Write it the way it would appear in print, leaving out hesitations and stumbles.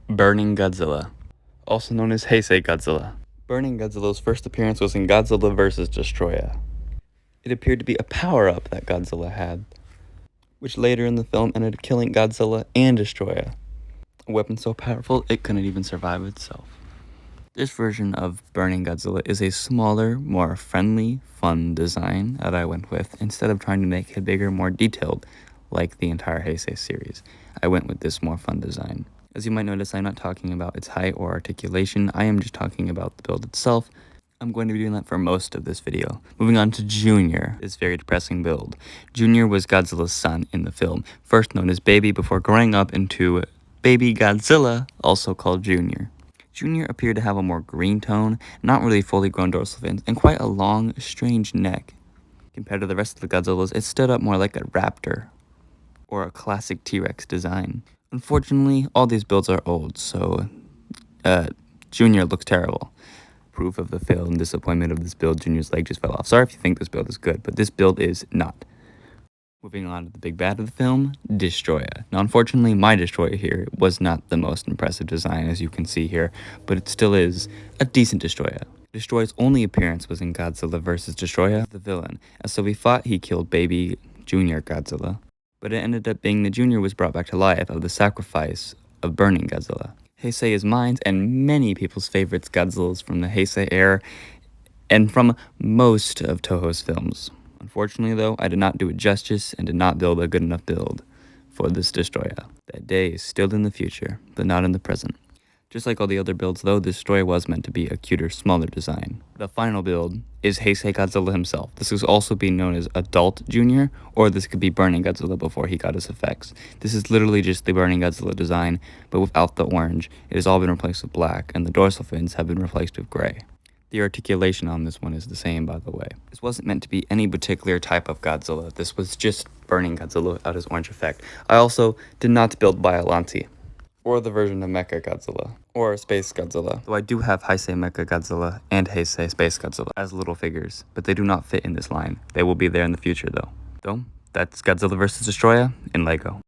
Burning Godzilla, also known as Heisei Godzilla. Burning Godzilla's first appearance was in Godzilla vs. Destroya. It appeared to be a power-up that Godzilla had, which later in the film ended up killing Godzilla and Destroya, a weapon so powerful it couldn't even survive itself. This version of Burning Godzilla is a smaller, more friendly, fun design that I went with. Instead of trying to make it bigger, more detailed, like the entire Heisei series, I went with this more fun design. As you might notice, I'm not talking about its height or articulation, I am just talking about the build itself. I'm going to be doing that for most of this video. Moving on to Junior, this very depressing build. Junior was Godzilla's son in the film, first known as Baby before growing up into Baby Godzilla, also called Junior. Junior appeared to have a more green tone, not really fully grown dorsal fins, and quite a long, strange neck. Compared to the rest of the Godzillas, it stood up more like a raptor, or a classic T-Rex design. Unfortunately, all these builds are old, so Junior looks terrible. Proof of the fail and disappointment of this build, Junior's leg just fell off. Sorry if you think this build is good, but this build is not. Moving on to the big bad of the film, Destroya. Now, unfortunately, my Destroya here was not the most impressive design, as you can see here, but it still is a decent Destroya. Destroya's only appearance was in Godzilla vs. Destroya, the villain, and so we thought he killed baby Junior Godzilla, but it ended up being the Junior was brought back to life of the sacrifice of Burning Godzilla. Heisei is mine and many people's favorites Godzillas from the Heisei era and from most of Toho's films. Unfortunately, though, I did not do it justice and did not build a good enough build for this Destroya. That day is still in the future, but not in the present. Just like all the other builds, though, this Destroya was meant to be a cuter, smaller design. The final build is Heisei Godzilla himself. This is also being known as Adult Junior, or this could be Burning Godzilla before he got his effects. This is literally just the Burning Godzilla design, but without the orange. It has all been replaced with black, and the dorsal fins have been replaced with gray. The articulation on this one is the same, by the way. This wasn't meant to be any particular type of Godzilla. This was just Burning Godzilla without his orange effect. I also did not build Biollante, or the version of Mecha Godzilla, or Space Godzilla. Though I do have Heisei Mecha Godzilla and Heisei Space Godzilla as little figures, but they do not fit in this line. They will be there in the future, though. So, that's Godzilla vs. Destroya in Lego.